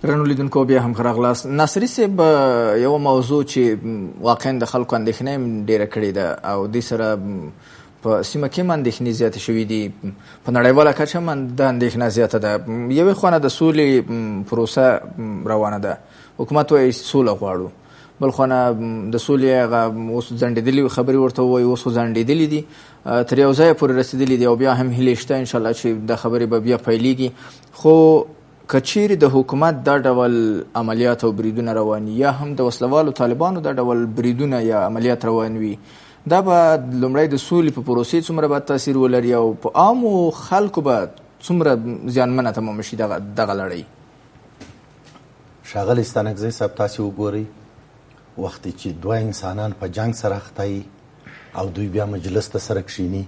درنو لیدونکو بیا هم ښه راغلاست. ناصري صاحب یوه موضوع چې واقعا د خلکو اندېښنه یې ډېره کړې ده او دې سره په سیمه کې هم اندېښنې زیاتې شوي دي، په نړیواله کچه هم د اندېښنه زیاته ده. یوې خوا د سولې پروسه روانه ده، حکومت وایي سوله غواړو، بل خوا د سولې هغه اوس ځنډېدلي خبرې ورته ووایي، اوس خو ځنډېدلي دي، تر یو ځایه پورې رسېدلي دي او بیا هم هیلې شته انشاءالله چې دا خبرې به بیا پیلېږي. خو که چیرې د حکومت دا ډول عملیات او بریدونه روان یا هم د وسلوالو طالبانو دا ډول بریدونه یا عملیات روان وي، دا به لومړی د سولې په پروسې څومره به تاثیر ولري او په عامو خلکو به څومره زیانمنه تمامه شي دغه لړۍ؟ ښاغلی ستانکزی صاحب، تاسې وګورئ وختې چې دوه انسانان په جنگ سره اخته وي او دوی بیا مجلس ته سره کښیني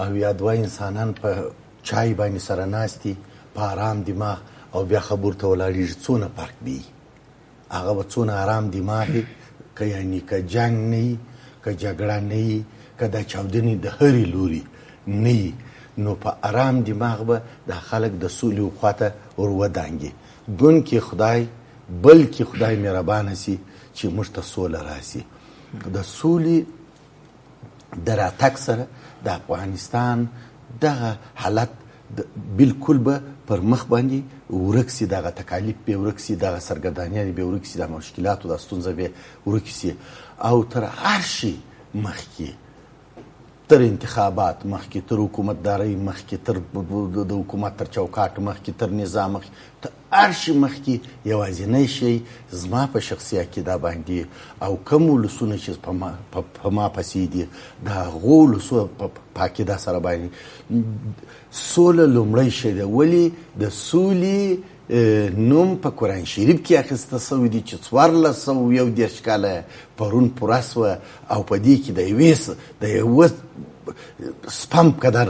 او یا دوه انسانان په چای باندې سره ناستي په آرام دماغ او بیا خبرو ته ولاړېږي، څونه فرق دی؟ هغه به څونه آرام دماغ وي که یعنې که جنګ نه وي، که جګړه نه وي، که دا چاودنې د هرې لوري نه وي، نو په آرام دماغ به دا خلک د سولې خواته ور ودانګي. دونکې خدای بلکې خدای مهربانه سي چې موږ ته سوله راسي. د سولې د راتګ سره د افغانستان دغه حالت بالکل به پر مخ باندې ورک سي، دغه تکالیف به ورک سي، دغه سرګردانیانې به ورک سي، د مشکلاتو د ستونزه به ورک سي او تر هر شي مخکې، تر انتخابات مخکې، تر حکومتدارۍ مخکې، تر د حکومت تر چوکاټ مخکې، تر نظام مخکې، تر هر شي مخکې یوازینی شی زما په شخصي عقیده باندې او کوم ولسونه چې په ما پسې دي د هغو ولسو په عقیده سره باندې سوله لومړی شی دی. ولې د سولې نوم په قرآن شریف کې اخیسته سوی دی چې 1401 کاله پرون پوره سوه او په دې کې د یوه سپم قدر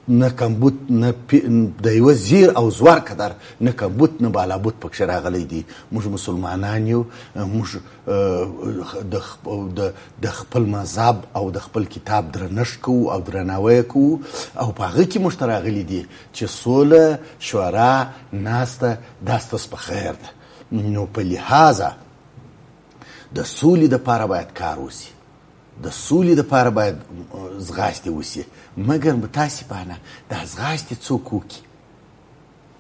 نه کمبود، نه د یوه زیر او زور قدر نه کمبود نه بالابود پکښې راغلی دی. موږ مسلمانان یو، موږ د خپل مذهب او د خپل کتاب درنښت کوو او درناوی کوو او په هغه کې موږ ته راغلی دي چې سوله، شورا، ناسته دا ستاسو په خیر ده. نو په لحاظه د سولې دپاره باید کار وسي، د سولې دپاره باید ځغاستې وسي، مګر متاسفانه دا ځغاستې څوک وکړي؟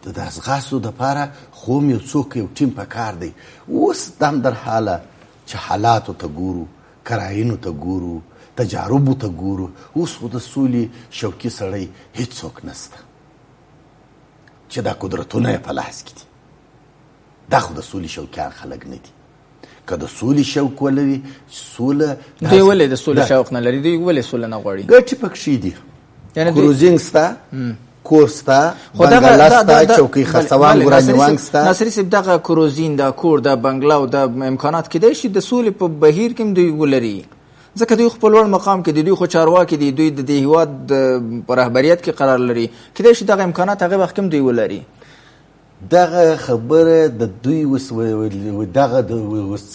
د دا ځغاستو دپاره خو هم یو څوک، یو ټیم په کار دی. اوس دم در حاله چې حالاتو ته ګورو، کراینو ته ګورو، تجاربو ته ګورو، اوس خو د سولې شوقي سړی هیڅوک نسته چې دا قدرتونه یې په لاس کې دي. دا خو د سولې شوقیان خلک نه دي. که د سولې شوق ولري، سوله دوی ولې د سولې شوق نه لري؟ دوی ولې سوله نه غواړي؟ ګټې پکښې دي، کروزینګ سته، کور سته، بنګله سته، چوکۍ خرڅوان ګرانیوانګ سته. ناصري صاحب، دغه کروزین، دا کور، دا بنګله او دا امکانات کیدای شي د سولې په بهیر کې هم دوی ولري، ځکه دوی خپل لوړ مقام کې دي، دوی خو چارواکي دي، دوی د دې هېواد په رهبریت کې قرار لري، کیدای شي دغه امکانات هغه وخت کې هم دوی ولري. دغه خبره د دوی دغه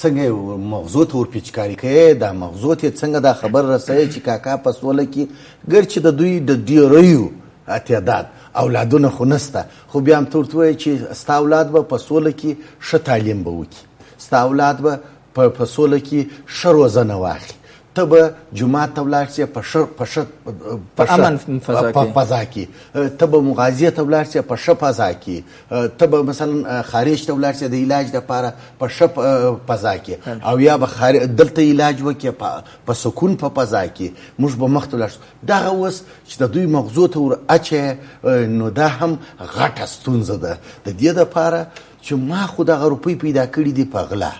څنګه مغزو ته ورپیچکاري کوي، دا مغزو ته څنګه دا خبر رسوي چې کاکا په سوله کې ګرچې د دوی د ډېریو تعداد اولادونه خو نسته، خو بیا هم ته ورته وایي چې ستا اولاد به په سوله کې ښه تعلیم به وکړي، ستا اولاد به په سوله کې ښه روزنه واخلي، ته به جومات ته ولاړ شې په امن فضا کې، ته به مغازیه ته ولاړ شې په ښه فضا کې، ته به مثلا خارج ته ولاړ شې د علاج دپاره په ښه فضا کې، او یا به دلته علاج وکړې په سکون په فضا کې، موږ به مخ ته ولاړ شو. دغه اوس چې د دوی مغزو ته ور اچوې، نو دا هم غټه ستونزه ده د دې دپاره چې ما خو دغه روپۍ پیدا کړي دي په غلا،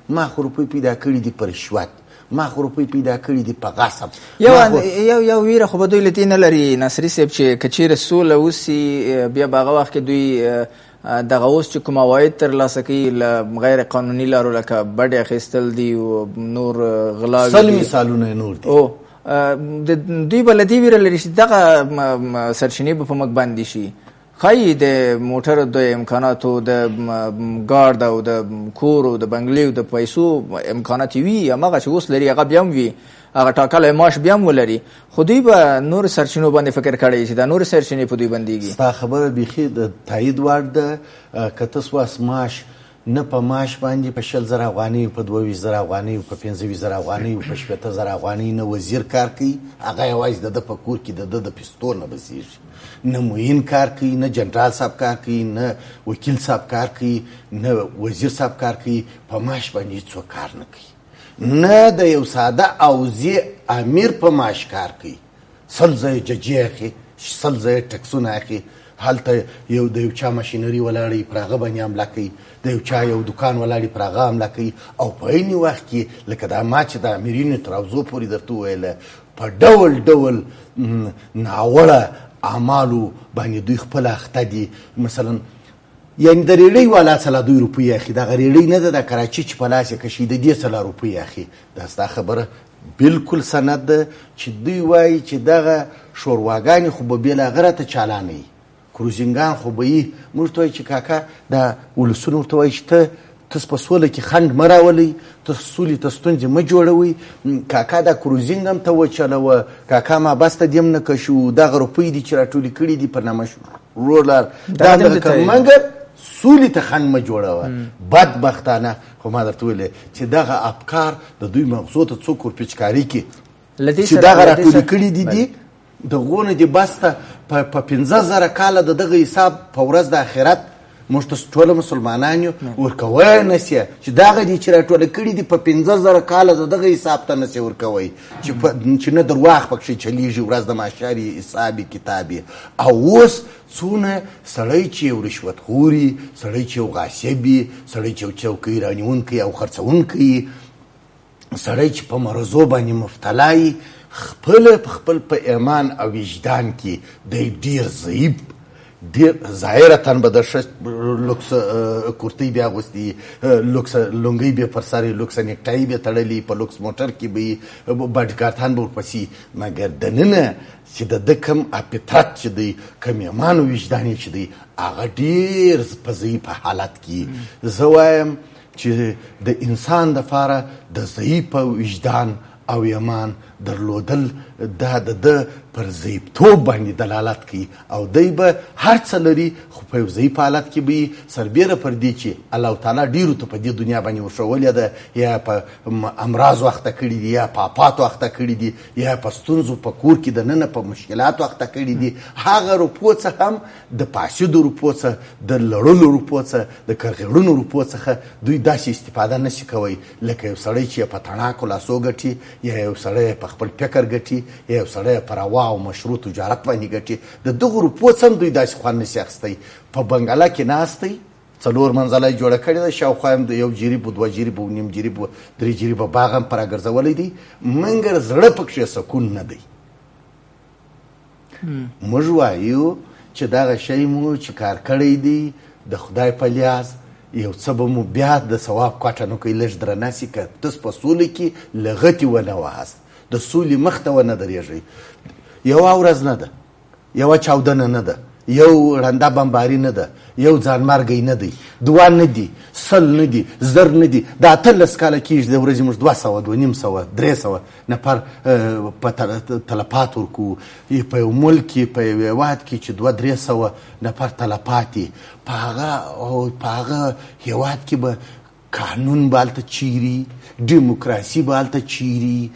ما خو روپۍ پیدا کړي دي په رشوت، ما خو روپۍ پیدا کړي دي په غصب. یو ویره خو به دوی له دې نه لري ناصري صاحب چې که چیرې سوله وسي، بیا به هغه وخت کې دوی دغه اوس چې کوم عواید ترلاسه کوي له غیر قانوني لارو لکه بډې اخیستل دي او نور غلاوې دي، 100 مثالونه نور دي، دوی به له دې ویره لري چې دغه سرچینې به په موږ باندې شي. ښایي د موټر د امکاناتو د ګارد او د کور او د بنګلې او د پیسو امکانات وي، هماغه چې اوس لري هغه بیا هم وي، هغه ټاکلی معاش بیا هم ولري، خو دوی به نور سرچینو باندې فکر کړی چې دا نور سرچینې په دوی بندېږي. ستا خبره بیخي د تایید وړ ده. که ته سواس معاش نه په معاش باندې په 20,000 افغانۍ، په 22,000 افغانۍ، په 15,000 افغانۍ، په 15,000 افغانۍ نه وزیر کار کوي، هغه یوازې د ده په کور کې د ده د پیستول نه بسیږي. نه معین کار کوي، نه جنرال صاحب کار کوي، نه وکیل صاحب کار کوي، نه وزیر صاحب کار کوي. په معاش باندې هېڅوک کار نه کوي. نه د یو ساده اوزي امیر په معاش کار کوي. 100 ځایه ججې اخلي، 100 ځایه ټکسونه اخلي. هلته یو د یو چا ماشینري ولاړی پر هغه باندې حمله کوي، د یو چا یو دکان ولاړی پر هغه حمله کوي. او په عین وخت کې لکه دا ما چې د امیرینو تراوزو پورې درته وویله، په ډول ډول ناوړه اعمالو باندې دوی خپل اخته دي. مثلا یعنې د ریړۍ والا 100 روپۍ اخلي، دغه ریړۍ نه ده د کراچي چې په لاس یې کشي، د دې 100 روپۍ اخلي. دا ستا خبره بالکل سند ده چې دوی وایي چې دغه شورواګانې خو به بې له هغه راته چالانه وي، کروزینګان خو به یي. موږ ته وایي چې کاکا دا ولسونه ورته وایي چې ته په سوله کې خنډ مه راولئ، ته سولې ته ستونزې مه جوړوئ. کاکا دا کروزینګ هم ته وچلوه، کاکا ما بس ته دې هم نه کشو، دغه روپۍ دي چې راټولې کړي دي په نامشروع لار دا دغه که مګر سولې ته خنډ مه جوړوه. بدبختانه خو ما درته ویلې چې دغه افکار د دوی مغزو ته څوک ورپېچکاري کړي چې دغه راټولې کړي دي د غونه دي بس ته په 15,000 کاله د دغه حساب په ورځ د آخرت موږ ته ټوله مسلمانان یو ورکوی نه سي چې دغه دي چې راټوله کړي دي په 15,000 کاله د دغه حساب ته نه سي ورکوی چې نه درواغ پکښې چلیږي ورځ د محشر یې حساب کتاب یې. او اوس څونه سړی چې یو رشوتخوري، سړی چې یو غاصب وي، سړی چې یو چوکۍ رانیونکی او خرڅونکی، سړی چې په مرضو باندې مبتلا وي، خپل په ایمان او وجدان کې دی ډېر ضعیف، ډېر ظاهرتاً به د ښه لوکس کورتۍ بیا اغوستي، لوکس لونګۍ بیا پر سر یې لوکس نیکټایي بیا تړلي، په لوکس موټر کې به یې باډیګارډان به ورپسې. مګر دننه چې د ده کوم فطرت چې دی، کوم ایمان او وجدان چې دی، هغه ډېر په ضعیف حالت کې. زه وایم چې د انسان دپاره د ضعیف وجدان او ایمان درلودل دا د ده پر ضعیفتوب باندې دلالت کوي. او دی به هر څه لري خو په یو ضعیف حالت کې به یي، سربیره پر دې چې الله تعالی ډېرو ته په دې دنیا باندې ورښولې ده، یا په امراض اخته کړي دي، یا په آفاتو اخته کړي دي، یا په ستونزو په کور کې دننه په مشکلاتو اخته کړي دي. هغه روپو څخه هم د فاسدو روپو څخه، د لړلو روپو څخه، د کرغېړنو روپو څخه دوی داسې استفاده نشي کوی لکه یو سړی چې په تڼاکو لاسو ګټي، یا یو سړی په خپل فکر ګټي، یا یو سړی په روا او مشروع تجارت باندې ګټي. د دغو روپو څخه دوی داسې خوند نشي اخیستی. په بنګله کې ناستی 4 منزله یې جوړه کړې ده، شاوخوا هم د 1 جریب 2 جریب 9 جریب 3 جریبه باغ هم پرې ګرځولی دی، مګر زړه پکښې سکون نه دی. موږ وایو چې دغه شی مو چې کار کړی دی د خدای په لیاز، یو څه به مو بیا د ثواب کوټه نه کوي، لږ درنه سي که تاسو په سولې کې لغتې ونه وهاست، د سولې مخ ته ونه درېږئ. یوه ورځ نه ده، یوه چاودنه نه ده، یو رنده بمباري نه ده، یو ځانمرګی نه دی، 2 نه دي، 100 نه دي، 1000 نه دي، د 18 کاله کېږي د ورځې موږ 200 250 300 نفر په تلفات ورکوو. په یو ملک کې په یو هېواد کې چې 200-300 نفر تلفات دي، په هغه هېواد کې به قانون به هلته چیري، ډیموکراسي به هلته چیري،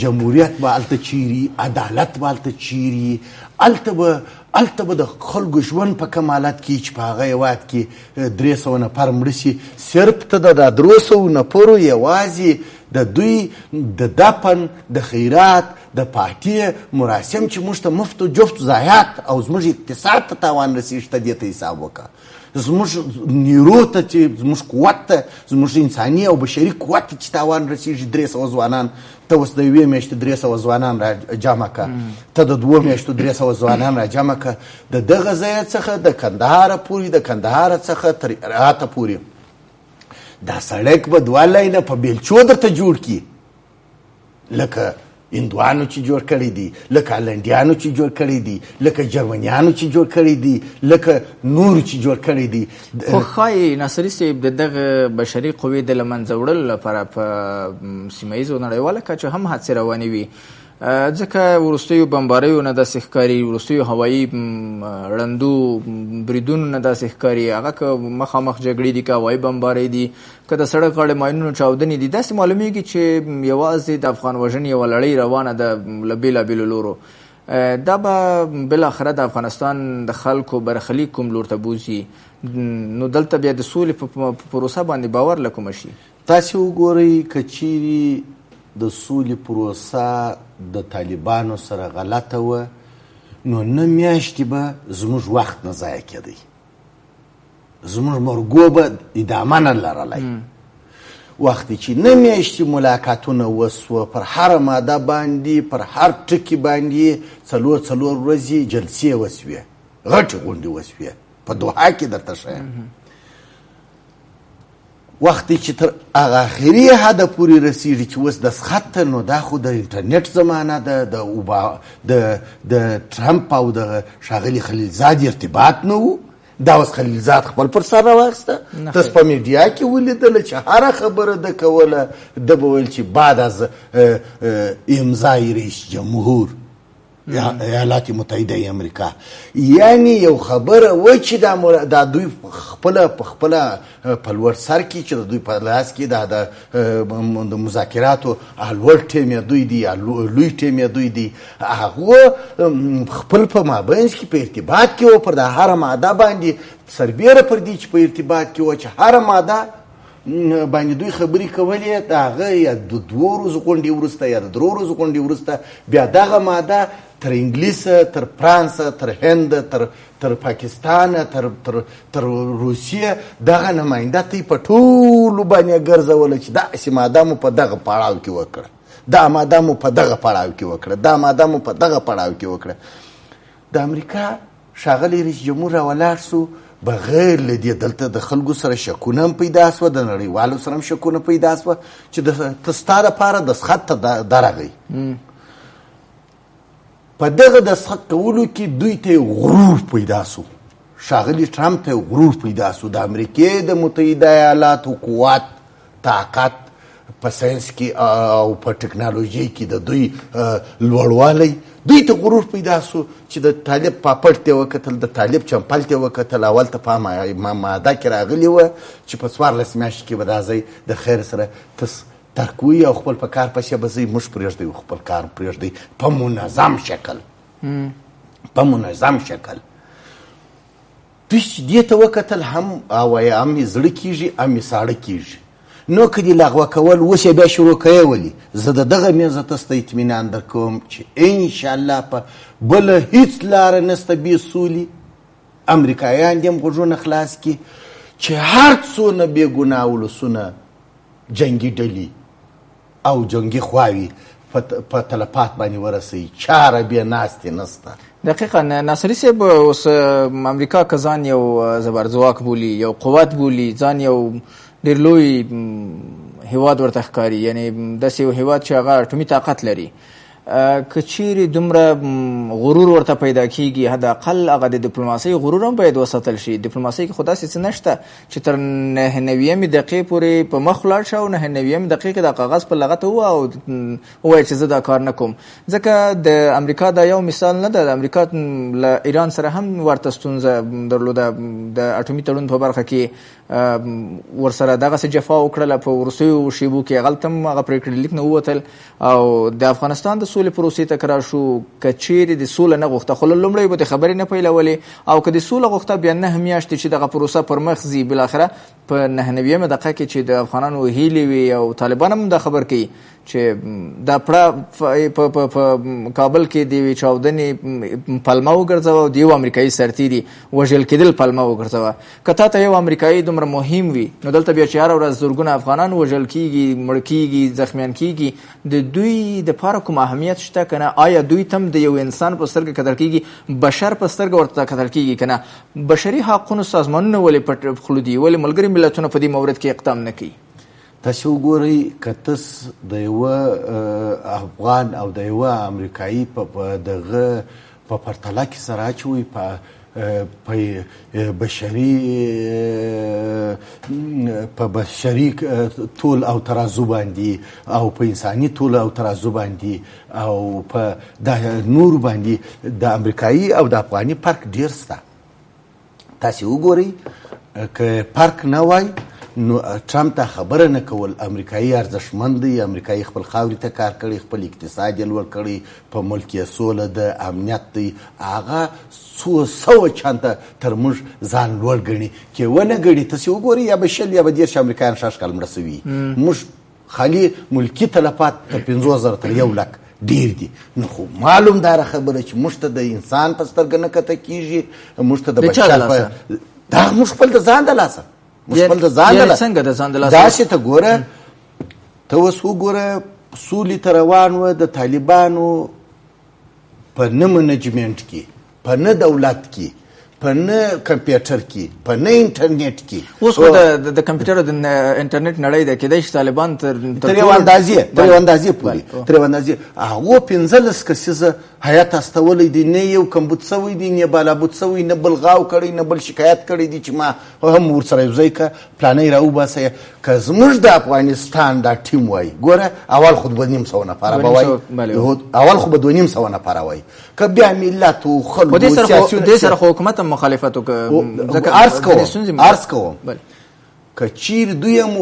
جمهوریت به هلته چیري، عدالت به هلته چیري. هلته به د خلکو ژوند په کوم حالت کې چې په هغه هېواد کې 300 نفر مړه سي، صرف ته د 300 نفرو یوازې د دوی د دفن، د خیرات، د پارټي مراسم چې موږ ته مفت و جفت ضایعات او زموږ اقتصاد ته تاوان رسېږي، ته دې ته حساب وکړه. زموږ نیرو ته چې زموږ قوت ته، زموږ انساني او بشري قوت ته چې تاوان رسېږي. 300 ځوانان، ته اوس د 1 میاشتې 300 ځوانان را جمع که، ته د 2 میاشتو 300 ځوانان را جمع که. د دغه ځایه څخه د کندهاره پورې، د کندهاره څخه تر هراته پورې دا سړک به 2 لاینه په بیلچو درته جوړ کړي، لکه هندوانو چې جوړ کړي دي، لکه هالنډیانو چې جوړ کړي دي، لکه جرمنیانو چې جوړ کړي دي، لکه نورو چې جوړ کړي دي. خو ښایي ناصري صاحب د دغه بشري قوې د له منځه وړلو لپاره په سیمه ییزو نړیواله کچه هم هڅې روانې وي، ځکه وروستیو بمباریو نه داسې ښکاري، وروستیو هوایي ړندو بریدونو نه داسې ښکاري، هغه که مخامخ جګړې دي، که هوایي بمبارۍ دي، که د سړک غاړې ماینونو چاودنې دي، داسې معلومیږي چې یوازې د افغان وژنې یوه لړۍ روانه ده له بېلابېلو لورو. دا به بالاخره د افغانستان د خلکو برخلیک کوم لور ته بوځي، نو دلته بیا د سولې په پروسه باندې باور له کومه شي؟ تاسې وګورئ که چیرې د سولې پروسه د طالبانو سره غلطه وه، نو نه میاشتې به زموږ وخت نه ضایع کېدی، زموږ مرګو به ادامه نه لرلی. وختې چې نه میاشتې ملاقاتونه وسوه، پر هره ماده باندې، پر هر ټکي باندې څلور ورځې جلسې وسوې، غټې غونډې وسوې په دوحه کې درته ښیم. وختې چې تر هغه آخري حده پورې رسېږي چې اوس دسخط ته، نو دا خو د انټرنیټ زمانه ده، د ټرمپ او د ښاغلي خلیلزاد ارتباط نه و. دا اوس خلیلزاد خپل پر سر راواخیسته. تاسو په میډیا کې ولیدله چې هره خبره ده کوله، ده به ویل چې بعد از امضای رئیس جمهور ایالات متحده امریکا، یعنی یو خبره و چې دا دوی خپله په خپله په لوړ سر کې چې د دوی په لاس کې د مذاکراتو لوړ ټیم یې دوی دي، لوی ټیم یې دوی دي، هغه خپل په مابینځ کې په ارتباط کې و، پر د هره ماده باندې سربیره پر دې چې په ارتباط کې و، چې هره ماده باندې دوی خبرې کولې، د هغه یا د 2 ورځو غونډې وروسته یا د 3 ورځو غونډې وروسته بیا دغه ماده تر انګلیسه، تر فرانسه، تر هند، تر پاکستان، تر روسیه دغه نماینده ته په ټولو باندې ګرځوله چې داسې ماده مو په دغه پړاو کې وکړه، دا ماده مو په دغه پړاو کې وکړه، دا ماده مو په دغه پړاو کې وکړه. د امریکا ښاغلی رئیس جمهور راولاړ سو، بغیر له دې دلته د خلکو سره شکونه هم پیدا سوه، د نړیوالو سره هم شکونه پیدا سوه چې ستا دپاره دسخط ته درغی. په دغه دسخط کولو کې دوی ته غرور پیدا سو، ښاغلي ټرمپ ته غرور پیدا سو، د امریکې د متحده ایالاتو قوت، طاقت په ساینس کې او په ټکنالوژي کې د دوی لوړوالی، دوی ته غرور پیدا سو چې د طالب پاپړ ته وکتل، د طالب چمپل ته وکتل. اول ته په ماده کې راغلي وه چې په 14 میاشتې کې به دا ځای د خیر سره ترکوي او خپل په کار پسې به ځئ، موږ پرېږدئ خپل کار پرېږدئ په منظم شکل، په منظم شکل. دوی چې دې ته وکتل هم هم یې زړه کېږي هم یې ساړه کېږي. نو که دې لغوه کول اوس یې بیا شروع کوې ولي؟ زه د دغه میزه تاسو ته اطمینان در کوم چې انشاءالله په بله هېڅ لاره نسته بې سولې. امریکایان دې هم غوږونه خلاص کړي چې هر څونه بې ګناه ولسونه جنګي ډلې او جنګي خواوې په تلفات باندې ورسوي، چاره بیا ناستې نسته. دقیقا ناصري صاحب، اوس امریکا که ځان یو زبرځواک بولي، یو قوت بولي، ځان یو ډېر لوی هیواد ورته ښکاري، یعنی داسې یو هیواد چې هغه اټومي طاقت لري، که چیرې دومره غرور ورته پیدا کیږي، حداقل هغه د ډیپلوماسۍ غرور هم باید وساتل شي. ډیپلوماسۍ کې خو داسې څه نشته چې تر 9 دقیقې پورې په مخ ولاړ شه او 9 دقیقې کې د کاغذ په لغته او ووایي چې زه دا کار نه کوم. ځکه د امریکا دا یو مثال نه ده، د امریکا له ایران سره هم ورته ستونزه درلوده د اټومي تړون په برخه کې، ورسره دغسې جفا وکړله په وروستیو شیبو کې، هغلته هم هغه پرېکړې لیک نه ووتل. او د افغانستان د سولې پروسې ته که راشو، که چیرې د سوله نه غوښته، خو لومړی به د خبرې نه پیلولې، او که د سوله غوښته بیا 9 میاشتې چې دغه پروسه پر مخ ځي، بالاخره په 9 دقیقه کې چې د افغانانو هیلې وي او طالبان هم دا خبر کوي چې دا پړه په کابل کې د یوې چاودنې پلمه وګرځوه او د یو امریکایي سرتیري وژل کېدل پلمه وګرځوه. که تا ته یو امریکایي دومره مهم وي، نو دلته بیا چې هره ورځ زرګونه افغانان وژل کېږي، مړ کېږي، زخمیان کېږي، د دوی دپاره کوم اهمیت شته که نه؟ آیا دوی ته هم د یو انسان په سترګه کتل کېږي، بشر په سترګه ورته کتل کېږي که نه؟ بشري حقونو سازمانونه ولې پټ خوله دي؟ ولې ملګري ملتونه په دې مورد کې اقدام نه کوي؟ تاسو وګورئ که تاسو د یوه افغان او د یوه امریکایي په دغه په پرتله کې سره اچوئ په بشري طول او ترازو باندې او په انساني طول او ترازو باندې او په د نور باندې د امریکایي او د افغاني فرق ډیر شته. تاسو وګورئ که فرق نه وای نو ټرمپ ته خبره نه کول امریکایي ارزښتمند دی، امریکایي خپل خاورې ته کار کړی، خپل اقتصاد یې لوړ کړی، په ملک یې سوله ده، امنیت دی، هغه څو سوه چنده تر موږ ځان لوړ ګڼي کې ونه ګڼي. تاسې وګورئ یا به 20 یا به 30 امریکایان شاش کال مړه سوي، موږ خالي ملکي تلفات تر 50,000 تر 100,000 ډیر دي. نو خو معلوم داره خبره چې موږ ته د انسان په سترګه نه کته کېږي، موږ ته د بشر دا موږ خپل د ځان د لاسه مشکل د ځان له څنګه د ځان د لاسه دا چې ته ګوره ته اوس وګوره سولې ته روان و د طالبانو په نه منجمنټ کې، په نه دولت کې، په نه کمپیوټر کې، په نه انټرنیټ کې. اوس خو د کمپیوټر او د انټرنیټ نړۍ ده، کېدای شي طالبان تر یو اندازې پورې تر یو اندازې هغو 15 کسیزه هیات استولی دی، نه یو کمبود سوی دی، نه بالابود سوی، نه بل غاو کړی، نه بل شکایت کړی دی چې ما هم ورسره یوځای که پلانۍ راوباسئ. که زموږ د افغانستان دا ټیم وای ګوره اول خو 2,500 نفره به وای، اول خو به 2,500 نفره وای، که بیا ملت و خلک دې سره خو حکومت هم مخالفت وکړه. عرض کوم که چیر دوی هم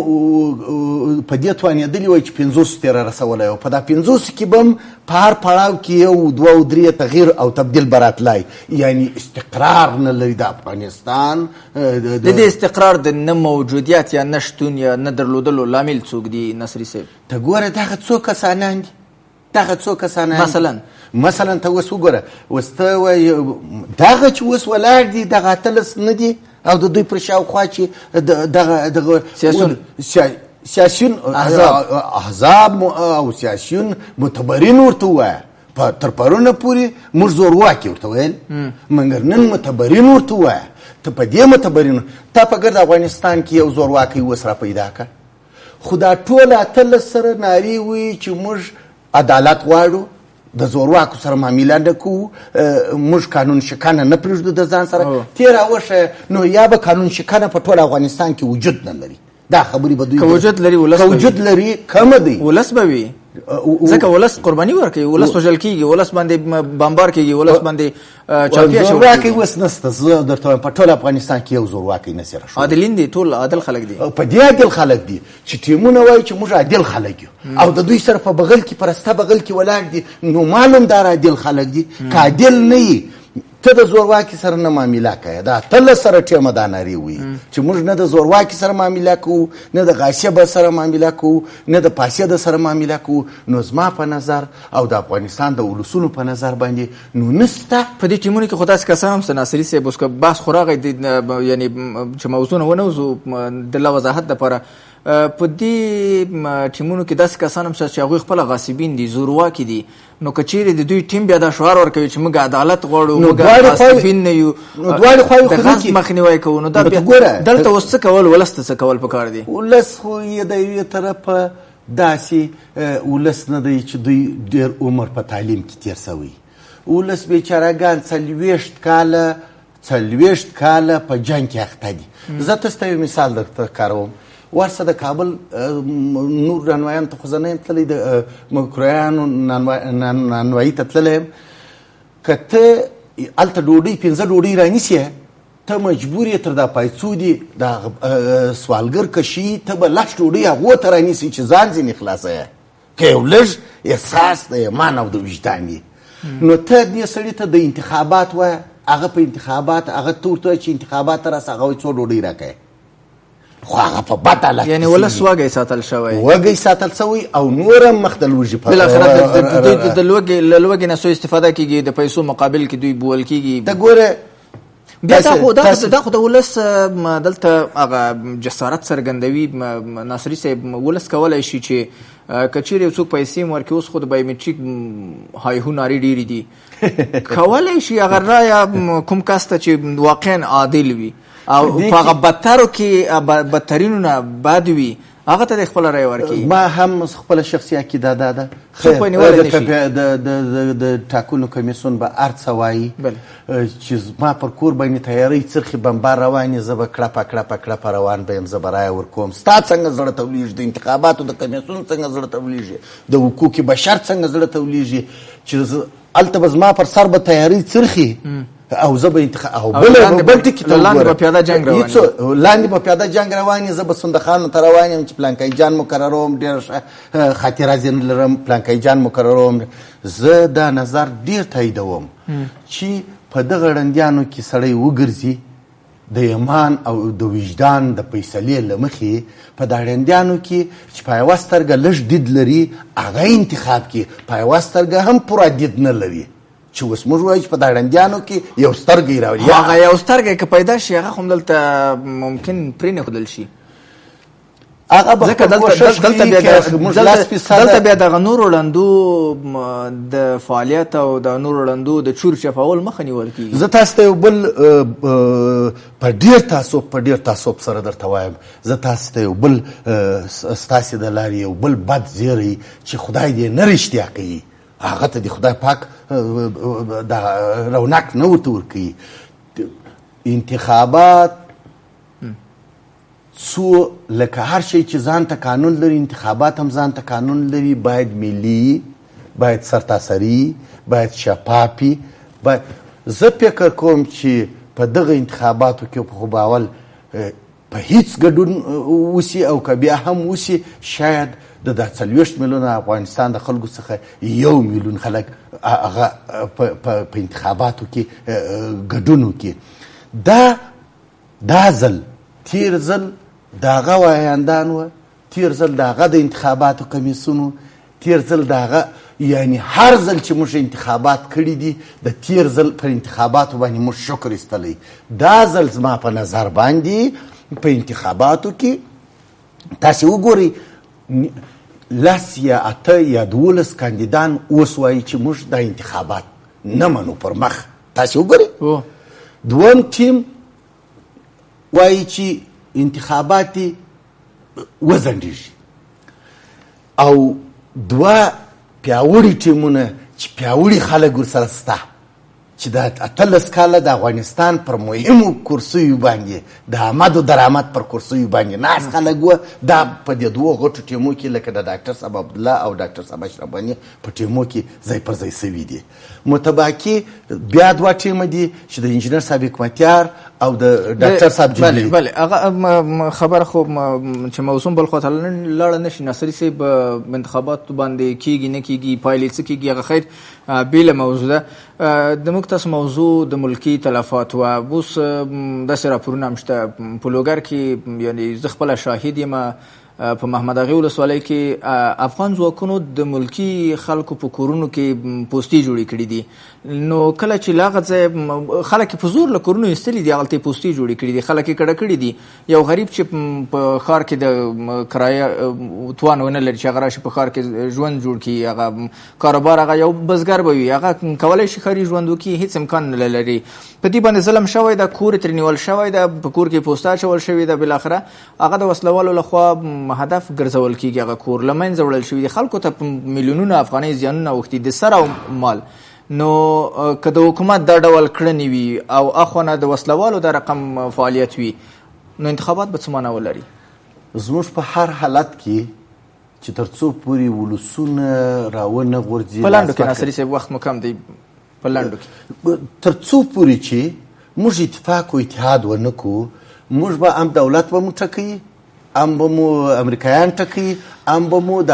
په دې توانېدلي وای چې 500 تېره رسولی و، په دا 500 کې به هم په هر پړاو کې 1 2 او 3 تغییر او تبدیل به راتلی. یعنی استقرار نه لري د افغانستان. د دې استقرار د نه موجودیت یا نه شتون یا نه درلودلو لامل څوک دی نصري صاحب؟ ته ګوره دغه څو کسانان دي، دغه څو کسانان مثلا ته اوس وګوره، اوس ته وایې دغه چې اوس ولاړ دي دغه اتلس نه دي او د دوی پر شاوخوا چې دغه سیاسیون احزاب او سیاسیون متبرین ورته ووایه. تر پرونه پورې موږ زورواکي ورته ویل، مګر نن متبرین ورته ووایه. ته په دې متبرینو تا په ګرد افغانستان کې یو زورواکی اوس را پیدا کړه، خو دا ټول اتلس سره نارې وایي چې موږ عدالت غواړو، د زورواکو سره معامله نه کوو، موږ قانون شکنه نه پرېږدو د ځان سره. تېره وښه نو یا به قانون شکنه په ټول افغانستان کې وجود نه لري. دا خبرې به دوی که وجود لري کمه دی، ولس به وي، ځکه ولس قرباني ورکوي، ولس وژل کېږي، ولس باندې بمبار کېږي، ولس باندې چاپیه زورواکی اوس نشته. زه درته وایم په ټول افغانستان کې یو زورواکی نشي راښودلی. عادلین دي، ټول عادل خلک دي، په دې عادل خلک دي چې ټیمونه وایي چې موږ عادل خلک یو او د دوی سره په بغل کې پرسته بغل کې ولاړ دي، نو معلوم دار عادل خلک دي. که عادل نه یي ته د زورواکي سره نه معامله کوې. دا اتلس سره ټیمه دا نارې وایي چې موږ نه د زورواکي سره معامله کوو، نه د غاصب سره معامله کوو، نه د فاسد سره معامله کوو. نو زما په نظر او د افغانستان د ولسونو په نظر باندې نو نسته. په دې ټیمونو کې خو داسې کسان هم شته ناصري صاحب، اوس که بحث خو راغی یعنې چې موضوع ونه وځو د لا وضاحت دپاره، په دې ټیمونو کې داسې کسان هم شته چې هغوی خپله غاصبین دي، زورواکي دي. نو که چیرې د دوی ټیم بیا دا شعار ورکوي چې موږ عدالت غواړو، موږ غاصبین نه یو، د غصب مخنیوی کوو، نو دا بیا دلته اوس څه کول، ولس ته څه کول پکار دي؟ ولس خو یې د یوې طرفه داسې ولس نه دی چې دوی ډېر عمر په تعلیم کې تېر سوی. ولس بیچارهګان 40 کاله په جنګ کې اخته دي. زه تاسو ته یو مثال درته کاروم. ورسه د کابل نور نانوایانو ته خو زه نه یم تللی، د مکرویانو نانوایي ته تللی یم. که ته هلته ډوډۍ 5 ډوډۍ رانیسې، ته مجبور یې تر دا پایڅو دي د سوالګر کشي، ته به 10 ډوډۍ هغو ته رانیسې چې ځان ځینې خلاصوې، که یو لږ احساس د ایمان او د وجدان وي. نو ته دې سړي ته د انتخابات وایه، هغه په انتخابات هغه ته ورته چې انتخابات ته راسه، هغه وایي 2 ډوډۍ راکوې، خو هغه په بد حالت کې، یعنې ولس وږی ساتل شوی، وږی ساتل شوی او نور هم مخ د لوږې بالاخره د لوږې نه سوء استفاده کېږي، د پیسو مقابل کې دوی بول کېږي. ته ګوره بیا دا خو د ولس دلته هغه جسارت څرګندوي ناصري صاحب. ولس کولی شي چې که چیرې یو څوک پیسې هم ورکړي، اوس خو د بایومټریک هایهو نارې ډېرې دي، کولی شي هغه رایه کوم کس ته چې واقعا عادل وي او په هغه بدترو کې بدترینو نه بد وي، هغه ته د خپل رای ورکړي. ما هم خپل شخصي عقیده ده څوک په نیولای نشي. د ټاکنو کمیسیون به هر څه وایي چې ما پر کور باندې تیارۍ څرخې بمبار روانې، زه به کړپه روان به یم، زه به رایه ورکوم. ستا څنګه زړه ته ولېږي، د انتخاباتو د کمیسیون څنګه زړه ته ولېږي، د حقوق بشر څنګه زړه ته ولېږي چې هلته به زما پر سر به تیارۍ څرخي او زه به او بل ټکي ته لاندې به پیاده جنګ روان لاندې به پیاده جنګ روان زه به سندخانو ته روان یم چې پلانکی جان مقرروم، ډېر خاطره ځینې لرم، پلانکی جان مقرروم. زه دا نظر ډېر تاییدوم چې په دغه ړندیانو کې سړی وګرځي د ایمان او د وجدان د فیصلې له مخې په دا ړندیانو کې چې په یوه سترګه لږ دید لري هغه انتخاب کړي، په یوه سترګه هم پوره دید نه لري چې اوس موږ وایو چې په دا ړندیانو کې یو سترګی راوړي. هغه یو سترګی که پیدا شي هغه خو دلته ممکن پرېنښودل شي. هغه به دلته بیا دغه نورو ړندو د فعالیت او د نورو ړندو د چور چپاول مخه نیول کېږي. زه تاسو ته یو بل په ډېر تعصب سره درته وایم، زه تاسو ته یو بل ستاسې د لارې یو بل بد زیری چې خدای دې نه رښتیا کوي هغه ته د خدای پاک د رونق نه ورته ورکوي. انتخابات څو لکه هر شی چې ځان ته قانون لري، انتخابات هم ځان ته قانون لري، باید ملي، باید سرتاسري، باید شفافي. زه فکر کوم چې په دغه انتخاباتو کې خو به اول په هیڅ ګډون وسي او که بیا هم وسي شاید د 40 میلیونه افغانستان د خلکو څخه 1 میلیون خلک هغه په انتخاباتو کې ګډون وکړي. دا ځل تیر ځل د هغه وایندان وه، تیر ځل د هغه د انتخاباتو کمیسیون، تیر ځل د هغه یعنی هر ځل چې موږ انتخابات کړي دي د تیر ځل پر انتخاباتو باندې موږ شکر ایستلی. دا ځل زما په نظر باندې په انتخاباتو کې تاسې وګورئ 10 یا 8 یا 12 کاندیدان اوس وایي چې موږ دا انتخابات نه منو پر مخ. تاسې وګورئ دویم ټیم وایي چې انتخابات وځنډېږي او 2 پیاوړي ټیمونه چې پیاوړي خلک ورسره شته چې د 18 کاله د افغانستان پر مهمو کرسیو باندې د آمد و درآمد پر کرسیو باندې ناست خلک وه. دا په دې 2 غټو ټیمو کې لکه د ډاکټر صاحب عبدالله او ډاکټر صاحب اشرف غني په ټیمو کې ځای پر ځای سوي دي. متباقي بیا 2 ټیمه دي چې د انجینر صاحب حکمتیار او د ډاکټر صاحب جلیلی. بله هغه خبره خو چې موضوع بل خواته لاړه نشي. ناصري صاحب انتخاباتو باندې کېږي نه کېږي، پایلې څه کېږي، هغه خیر بېله موضوع ده. د موږ تاسو موضوع د ملکي تلفات وه. اوس داسې راپورونه هم شته په لوګر کې، یعنې زه خپله شاهد یم په محمد اغې ولسوالۍ کې افغان ځواکونو د ملکي خلکو په کورونو کې پوستې جوړې کړي دي. نو کله چې له هغه ځای خلک په زور له کورونو ایستلي دي، هغلته یې پوستې جوړې کړي دي، خلک یې کډه کړي دي. یو غریب چې په ښار کې د کرایه توان ونه لري چې هغه راشي په ښار کې ژوند جوړ کړي، هغه کاروبار، هغه یو بزګر به وي، هغه کولی شي ښاري ژوند وکړي، هېڅ امکان نه لري. په دې باندې ظلم شوی ده، کور یې ترې نیول شوی ده، په کور کې پوسته اچول شوې ده، بالاخره هغه د وسلوالو لخوا هدف ګرځول کېږي، هغه کور له منځه وړل شوي دي، خلکو ته په میلیونونه افغانۍ زیانونه اوښتي د سر او مال. نو که د حکومت دا ډول کړنې وي او اخوانه د وسلوالو د رقم فعالیت وي، نو انتخابات به څه معنا ولري؟ زموږ په هر حالت کې چې تر څو پورې ولسونه راونه غورځي، په لنډو کې ناصري صاحب وخت مو کم دی، په لنډو کې تر څو پورې چې موږ اتفاق او اتحاد ونه کړو، موږ به هم دولت به مو ټاکوي، هم به مو امریکایان ټاکوي، هم به مو د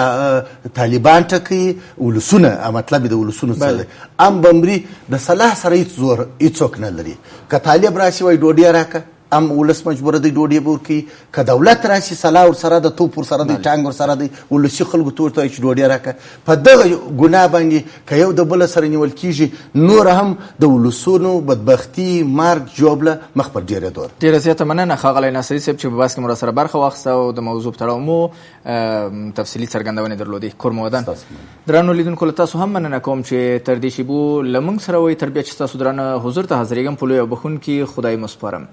طالبان ټاکوي، ولسونه، مطلب د ولسونو څه دی، هم به مري. د صلاح سره هېڅ زور هېڅوک نه لري. که طالب راشي وایي ډوډۍ راکړه، هم ولس مجبوره دی ډوډۍ به ورکوي. که دولت راشي صلاح ورسره ده، توپ ورسره دی، ټانګ ورسره دی، ولسي خلکو ته ورته وایي چې ډوډۍ راکړه. په دغه ګناه باندې که یو د بله سره نیول کېږي، نور هم د ولسونو بدبختي، مرګ، ژوبله مخ پر ډېرېدو ده. ډېره زیاته مننه ښاغلی ناصري صاحب چې په بحث کې مو راسره برخه واخیسته او د موضوع په تړاو مو تفصیلي څرګندونې درلودې. کور مو ودان. درنو لیدونکو له تاسو هم مننه کوم چې تر دې شیبو له موږ سره وئ. تر بیا چې ستاسو درانه حضور ته حاضرېږم په لوی او بخښونکي خدای مو سپارم.